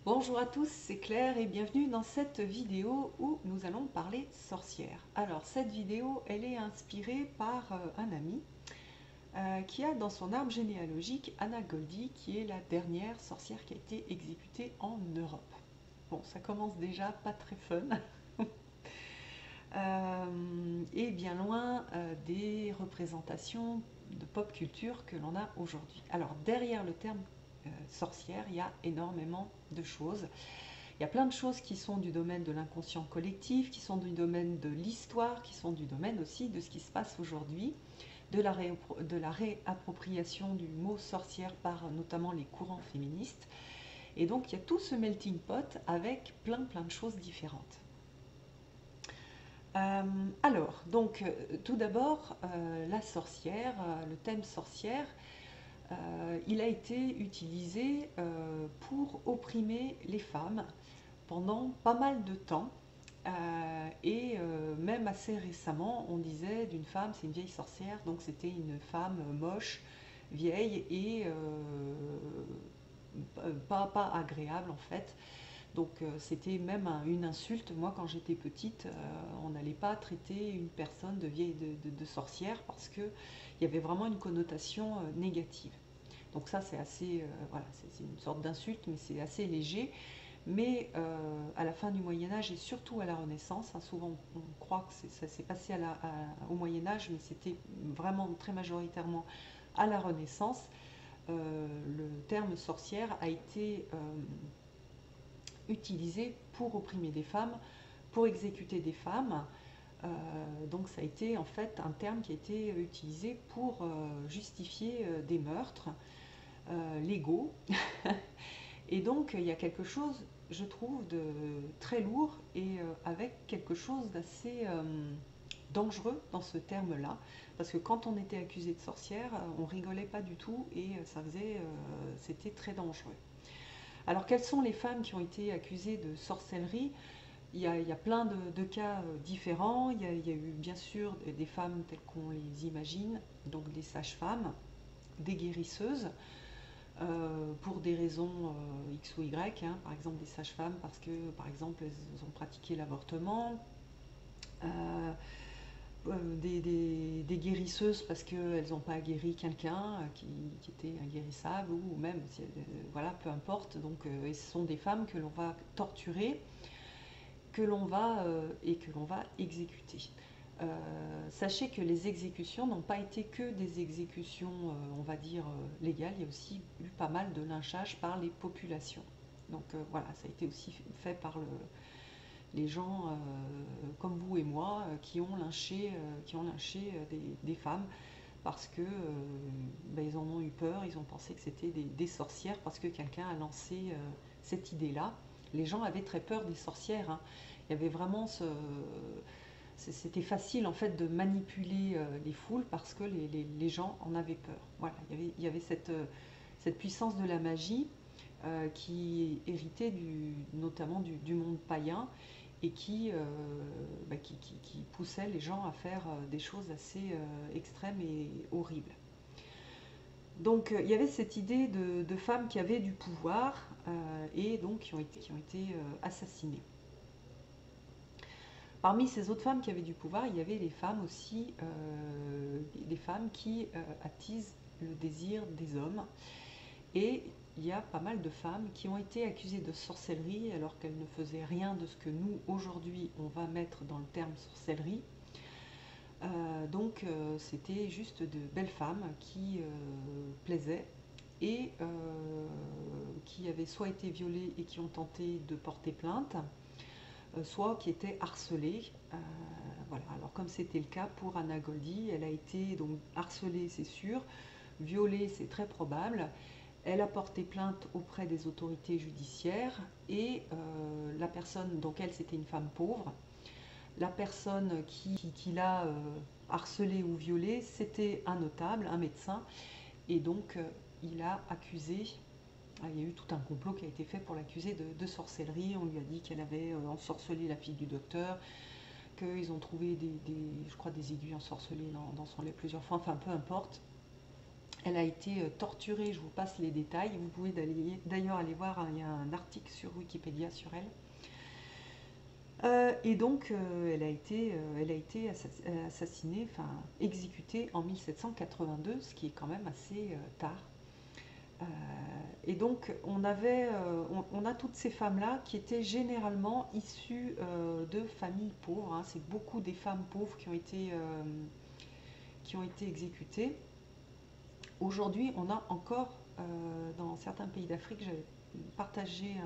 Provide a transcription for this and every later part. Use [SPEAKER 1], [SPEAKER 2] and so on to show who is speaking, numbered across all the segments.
[SPEAKER 1] Bonjour à tous, c'est Claire et bienvenue dans cette vidéo où nous allons parler sorcières. Alors cette vidéo, elle est inspirée par un ami qui a dans son arbre généalogique Anna Goldie, qui est la dernière sorcière qui a été exécutée en Europe. Bon, ça commence déjà pas très fun et bien loin des représentations de pop culture que l'on a aujourd'hui. Alors derrière le terme sorcière, il y a énormément de choses. Il y a plein de choses qui sont du domaine de l'inconscient collectif, qui sont du domaine de l'histoire, qui sont du domaine aussi de ce qui se passe aujourd'hui, de la réappropriation du mot sorcière par notamment les courants féministes. Et donc il y a tout ce melting pot avec plein de choses différentes. Tout d'abord, la sorcière, le thème sorcière, il a été utilisé pour opprimer les femmes pendant pas mal de temps. Même assez récemment, on disait d'une femme, c'est une vieille sorcière, donc c'était une femme moche, vieille et pas agréable en fait. Donc c'était même une insulte. Moi, quand j'étais petite, on n'allait pas traiter une personne de vieille de sorcière parce qu'il y avait vraiment une connotation négative. Donc ça, c'est assez, voilà, c'est une sorte d'insulte, mais c'est assez léger. Mais à la fin du Moyen Âge et surtout à la Renaissance, hein, souvent on croit que ça s'est passé au Moyen Âge, mais c'était vraiment très majoritairement à la Renaissance, le terme sorcière a été utilisé pour opprimer des femmes, pour exécuter des femmes. Donc ça a été en fait un terme qui a été utilisé pour justifier des meurtres légaux. Et donc il y a quelque chose, je trouve, de très lourd et avec quelque chose d'assez dangereux dans ce terme-là. Parce que quand on était accusé de sorcière, on rigolait pas du tout et c'était très dangereux. Alors quelles sont les femmes qui ont été accusées de sorcellerie? Il y a plein de cas différents. Il y a eu bien sûr des femmes telles qu'on les imagine, donc des sages-femmes, des guérisseuses, pour des raisons X ou Y, hein, par exemple des sages-femmes parce que par exemple elles ont pratiqué l'avortement, euh, des guérisseuses parce qu'elles n'ont pas guéri quelqu'un qui était inguérissable ou même, voilà, peu importe. Donc, et ce sont des femmes que l'on va torturer, que l'on va exécuter. Sachez que les exécutions n'ont pas été que des exécutions, on va dire, légales. Il y a aussi eu pas mal de lynchage par les populations. Donc voilà, ça a été aussi fait par les gens comme vous et moi qui ont lynché des femmes parce que ben, ils en ont eu peur, ils ont pensé que c'était des sorcières parce que quelqu'un a lancé cette idée-là. Les gens avaient très peur des sorcières, hein. Il y avait vraiment c'était facile en fait de manipuler les foules parce que les gens en avaient peur. Voilà, il y avait cette puissance de la magie qui héritait notamment du monde païen et qui poussait les gens à faire des choses assez extrêmes et horribles. Donc il y avait cette idée de femmes qui avaient du pouvoir et donc qui ont été assassinées. Parmi ces autres femmes qui avaient du pouvoir, il y avait les femmes aussi, des femmes qui attisent le désir des hommes. Et il y a pas mal de femmes qui ont été accusées de sorcellerie alors qu'elles ne faisaient rien de ce que nous, aujourd'hui, on va mettre dans le terme sorcellerie. C'était juste de belles femmes qui plaisaient et qui avaient soit été violées et qui ont tenté de porter plainte, soit qui étaient harcelées. Voilà. Alors comme c'était le cas pour Anna Goldie, elle a été donc harcelée, c'est sûr, violée, c'est très probable. Elle a porté plainte auprès des autorités judiciaires et la personne, donc elle c'était une femme pauvre, la personne qui l'a harcelée ou violée, c'était un notable, un médecin, et donc il a accusé, il y a eu tout un complot qui a été fait pour l'accuser de sorcellerie. On lui a dit qu'elle avait ensorcelé la fille du docteur, qu'ils ont trouvé je crois des aiguilles ensorcelées dans son lait plusieurs fois, enfin peu importe. Elle a été torturée, je vous passe les détails. Vous pouvez d'ailleurs aller voir, hein, il y a un article sur Wikipédia sur elle. Et donc, elle a été assassinée, enfin exécutée en 1782, ce qui est quand même assez tard. Et donc, on a toutes ces femmes-là qui étaient généralement issues de familles pauvres, hein. C'est beaucoup des femmes pauvres qui ont été exécutées. Aujourd'hui, on a encore, dans certains pays d'Afrique, j'avais partagé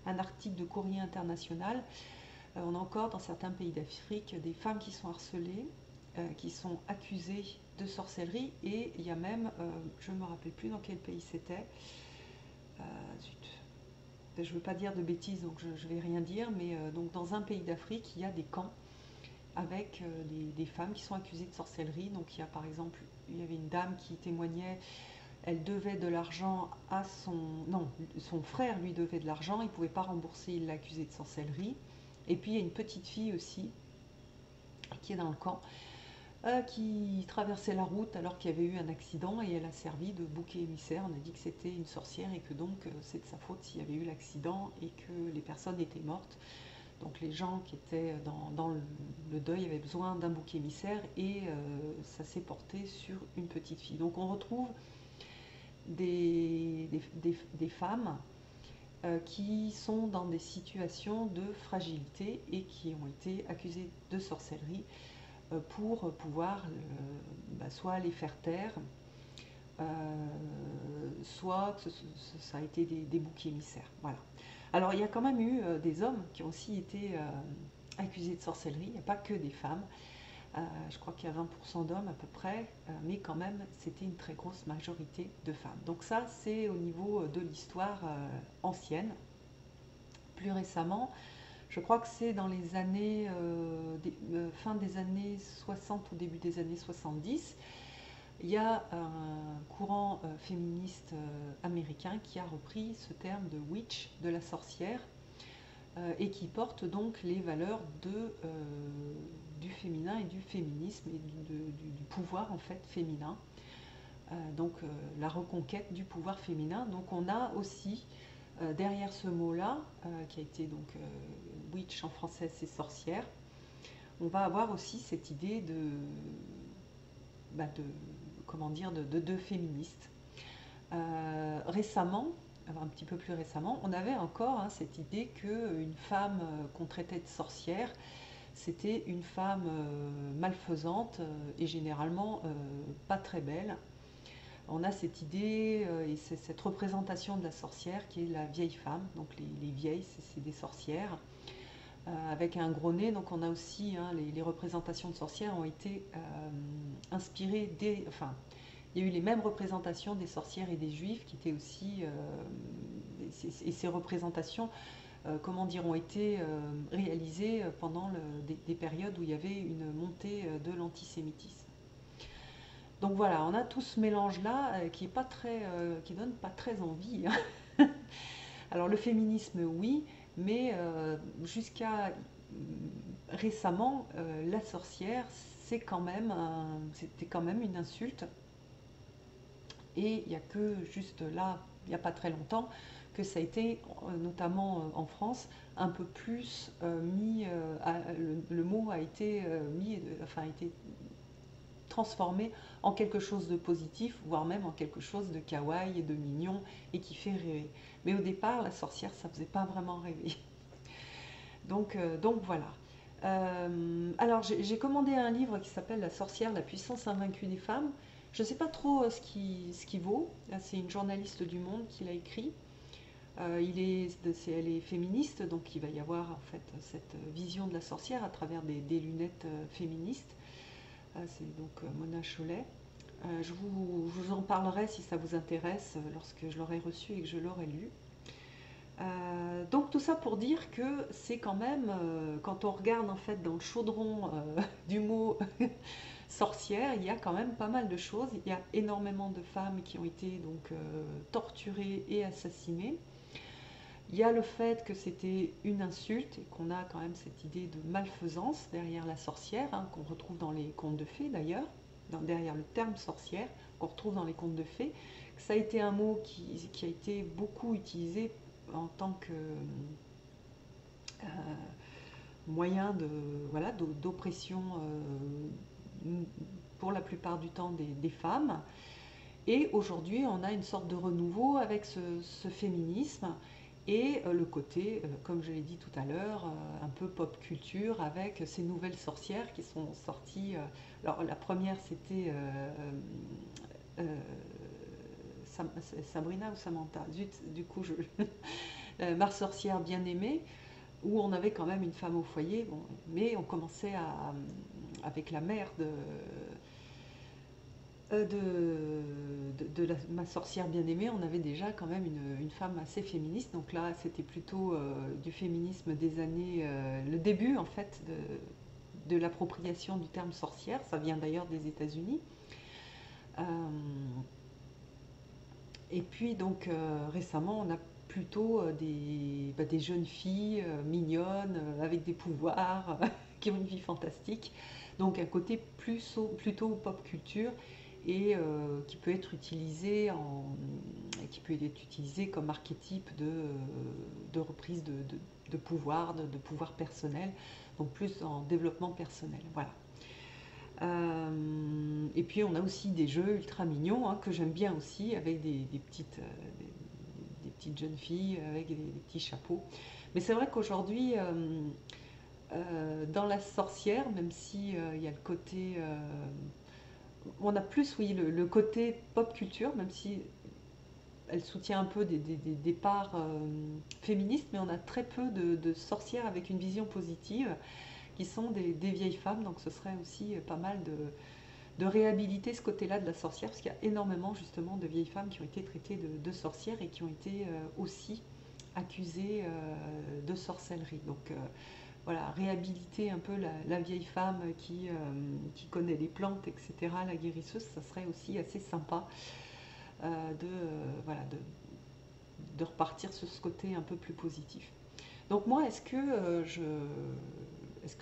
[SPEAKER 1] un article de Courrier International, on a encore dans certains pays d'Afrique des femmes qui sont harcelées, qui sont accusées de sorcellerie, et il y a même, je ne me rappelle plus dans quel pays c'était, zut, je ne veux pas dire de bêtises, donc je ne vais rien dire, mais donc dans un pays d'Afrique, il y a des camps avec des femmes qui sont accusées de sorcellerie. Donc il y a par exemple, il y avait une dame qui témoignait, elle devait de l'argent à son... Non, son frère lui devait de l'argent, il ne pouvait pas rembourser, il l'a accusé de sorcellerie. Et puis il y a une petite fille aussi, qui est dans le camp, qui traversait la route alors qu'il y avait eu un accident, et elle a servi de bouc émissaire. On a dit que c'était une sorcière et que donc c'est de sa faute s'il y avait eu l'accident et que les personnes étaient mortes. Donc les gens qui étaient dans le deuil avaient besoin d'un bouc émissaire, et ça s'est porté sur une petite fille. Donc on retrouve des femmes qui sont dans des situations de fragilité et qui ont été accusées de sorcellerie pour pouvoir soit les faire taire, soit que ça a été des boucs émissaires. Voilà. Alors il y a quand même eu des hommes qui ont aussi été accusés de sorcellerie, il n'y a pas que des femmes. Je crois qu'il y a 20% d'hommes à peu près, mais quand même c'était une très grosse majorité de femmes. Donc ça c'est au niveau de l'histoire ancienne. Plus récemment, je crois que c'est dans les années, fin des années 60 ou début des années 70, il y a un courant féministe américain qui a repris ce terme de witch, de la sorcière, et qui porte donc les valeurs du féminin et du féminisme et du pouvoir en fait féminin. Donc la reconquête du pouvoir féminin. Donc on a aussi derrière ce mot-là, qui a été donc witch en français c'est sorcière, on va avoir aussi cette idée comment dire, de féministe. Récemment, un petit peu plus récemment, on avait encore cette idée qu'une femme qu'on traitait de sorcière, c'était une femme malfaisante et généralement pas très belle. On a cette idée et cette représentation de la sorcière qui est la vieille femme. Donc les vieilles, c'est des sorcières avec un gros nez. Donc on a aussi les représentations de sorcières ont été inspirées enfin, il y a eu les mêmes représentations des sorcières et des juifs qui étaient aussi et ces représentations comment dire, ont été réalisées pendant des périodes où il y avait une montée de l'antisémitisme. Donc voilà, on a tout ce mélange-là qui donne pas très envie. Alors le féminisme, oui, mais jusqu'à récemment, la sorcière, c'était quand même une insulte. Et il n'y a que juste là, il n'y a pas très longtemps, que ça a été, notamment en France, un peu plus mis, le mot a été mis, enfin a été transformé en quelque chose de positif, voire même en quelque chose de kawaii et de mignon et qui fait rêver. Mais au départ, la sorcière, ça ne faisait pas vraiment rêver. Donc voilà. Alors j'ai commandé un livre qui s'appelle La sorcière, la puissance invaincue des femmes. Je ne sais pas trop ce qui vaut. C'est une journaliste du Monde qui l'a écrit. Elle est féministe, donc il va y avoir en fait cette vision de la sorcière à travers des lunettes féministes. C'est donc Mona Chollet. Je vous en parlerai si ça vous intéresse lorsque je l'aurai reçu et que je l'aurai lu. Donc tout ça pour dire que c'est quand même, quand on regarde en fait dans le chaudron du mot sorcière, il y a quand même pas mal de choses. Il y a énormément de femmes qui ont été donc torturées et assassinées. Il y a le fait que c'était une insulte et qu'on a quand même cette idée de malfaisance derrière la sorcière, qu'on retrouve dans les contes de fées d'ailleurs, derrière le terme sorcière. qu'on retrouve dans les contes de fées. Ça a été un mot qui a été beaucoup utilisé en tant que moyen de, voilà, d'oppression pour la plupart du temps des femmes. Et aujourd'hui, on a une sorte de renouveau avec ce féminisme et le côté, comme je l'ai dit tout à l'heure, un peu pop culture avec ces nouvelles sorcières qui sont sorties. Alors la première, c'était Sabrina ou Samantha. Zut, du coup, Ma sorcière bien aimée, où on avait quand même une femme au foyer, bon, mais on commençait avec la mère Ma sorcière bien-aimée, on avait déjà quand même une femme assez féministe. Donc là, c'était plutôt du féminisme des années, le début en fait de l'appropriation du terme sorcière. Ça vient d'ailleurs des États-Unis. Euh, et puis donc récemment, on a plutôt des jeunes filles mignonnes, avec des pouvoirs, qui ont une vie fantastique. Donc un côté plutôt pop culture et qui peut être utilisé comme archétype de reprise de pouvoir, de pouvoir personnel, donc plus en développement personnel. Voilà. Et puis on a aussi des jeux ultra mignons hein, que j'aime bien aussi, avec des petites jeunes filles avec des petits chapeaux. Mais c'est vrai qu'aujourd'hui, dans la sorcière, même si il y a le côté on a plus, oui, le côté pop culture, même si elle soutient un peu des parts féministes, mais on a très peu de sorcières avec une vision positive, qui sont des vieilles femmes. Donc ce serait aussi pas mal de réhabiliter ce côté-là de la sorcière, parce qu'il y a énormément justement de vieilles femmes qui ont été traitées de sorcières et qui ont été aussi accusées de sorcellerie. Donc voilà, réhabiliter un peu la vieille femme qui connaît les plantes, etc., la guérisseuse, ça serait aussi assez sympa voilà, de repartir sur ce côté un peu plus positif. Donc moi, est-ce que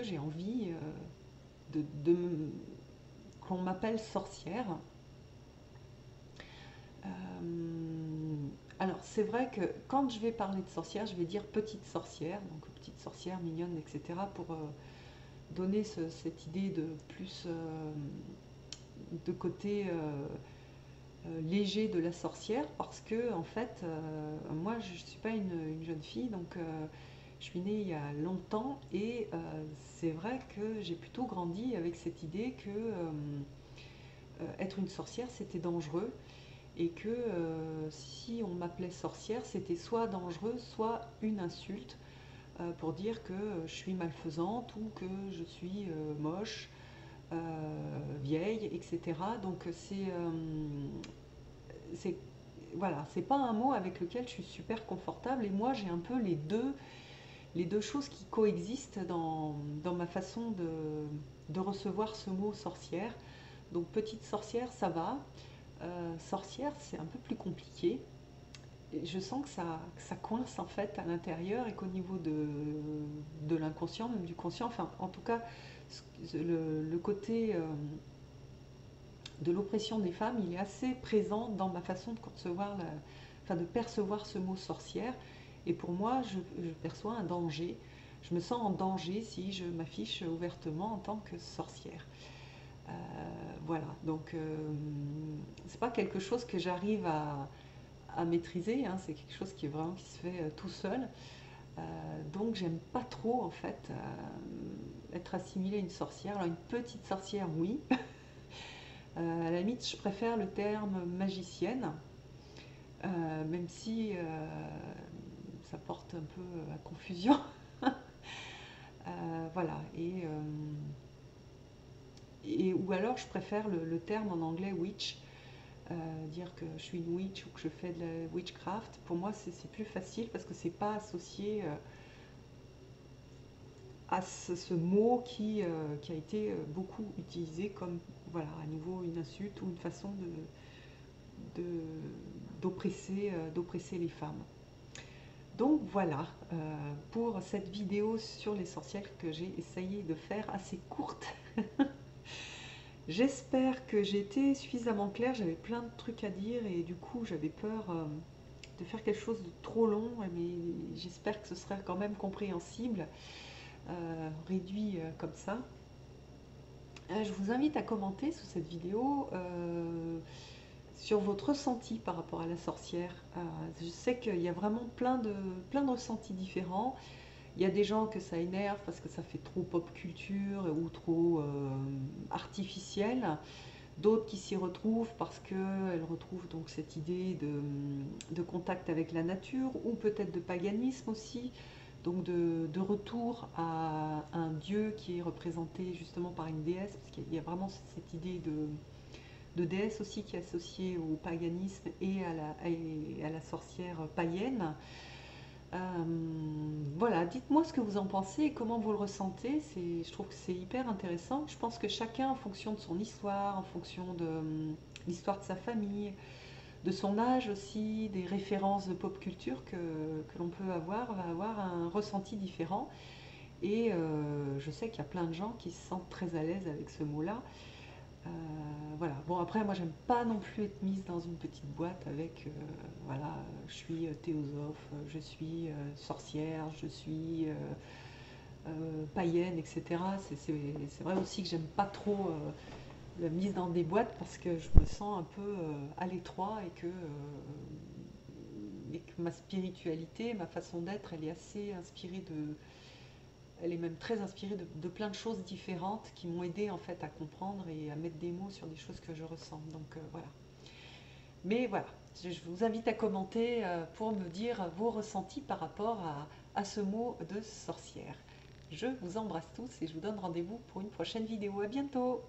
[SPEAKER 1] j'ai envie de qu'on m'appelle sorcière? euh, alors c'est vrai que quand je vais parler de sorcière, je vais dire petite sorcière, donc petite sorcière mignonne, etc., pour donner cette idée de plus de côté léger de la sorcière, parce que en fait moi je ne suis pas une jeune fille, donc je suis née il y a longtemps et c'est vrai que j'ai plutôt grandi avec cette idée que être une sorcière c'était dangereux, et que si on m'appelait sorcière c'était soit dangereux, soit une insulte pour dire que je suis malfaisante ou que je suis moche, vieille, etc. Donc c'est voilà, c'est pas un mot avec lequel je suis super confortable, et moi j'ai un peu les deux choses qui coexistent dans ma façon de recevoir ce mot sorcière. Donc petite sorcière, ça va. Sorcière, c'est un peu plus compliqué. Et je sens que ça coince en fait à l'intérieur, et qu'au niveau de l'inconscient, même du conscient, enfin en tout cas le côté de l'oppression des femmes, il est assez présent dans ma façon de concevoir, enfin de percevoir ce mot sorcière. Et pour moi, je perçois un danger. Je me sens en danger si je m'affiche ouvertement en tant que sorcière. Euh, voilà, donc c'est pas quelque chose que j'arrive à maîtriser, hein, c'est quelque chose qui est vraiment qui se fait tout seul. Donc j'aime pas trop en fait être assimilée à une sorcière. Alors une petite sorcière, oui. À la limite, je préfère le terme magicienne, même si ça porte un peu à confusion. Voilà. Ou alors, je préfère le terme en anglais witch, dire que je suis une witch ou que je fais de la witchcraft. Pour moi, c'est plus facile parce que c'est pas associé à ce mot qui a été beaucoup utilisé comme, voilà, à nouveau une insulte ou une façon d'oppresser les femmes. Donc voilà pour cette vidéo sur les sorcières que j'ai essayé de faire assez courte. J'espère que j'ai été suffisamment claire, j'avais plein de trucs à dire et du coup j'avais peur de faire quelque chose de trop long, mais j'espère que ce sera quand même compréhensible, réduit comme ça. Je vous invite à commenter sous cette vidéo sur votre ressenti par rapport à la sorcière. Je sais qu'il y a vraiment plein de ressentis différents. Il y a des gens que ça énerve parce que ça fait trop pop culture ou trop artificiel. D'autres qui s'y retrouvent parce qu'elles retrouvent donc cette idée de contact avec la nature ou peut-être de paganisme aussi. Donc de retour à un dieu qui est représenté justement par une déesse, parce qu'il y a vraiment cette idée de déesse aussi qui est associée au paganisme et à la sorcière païenne. Voilà, dites-moi ce que vous en pensez et comment vous le ressentez. Je trouve que c'est hyper intéressant. Je pense que chacun, en fonction de son histoire, en fonction de l'histoire de sa famille, de son âge aussi, des références de pop culture que l'on peut avoir, va avoir un ressenti différent. Et je sais qu'il y a plein de gens qui se sentent très à l'aise avec ce mot-là. Euh, voilà. Bon, après, moi, j'aime pas non plus être mise dans une petite boîte avec, voilà, je suis théosophe, je suis sorcière, je suis païenne, etc. C'est vrai aussi que j'aime pas trop la mise dans des boîtes parce que je me sens un peu à l'étroit et que ma spiritualité, ma façon d'être, elle est assez inspirée elle est même très inspirée de plein de choses différentes qui m'ont aidé en fait à comprendre et à mettre des mots sur des choses que je ressens. Donc voilà. Mais voilà, je vous invite à commenter pour me dire vos ressentis par rapport à ce mot de sorcière. Je vous embrasse tous et je vous donne rendez-vous pour une prochaine vidéo. À bientôt!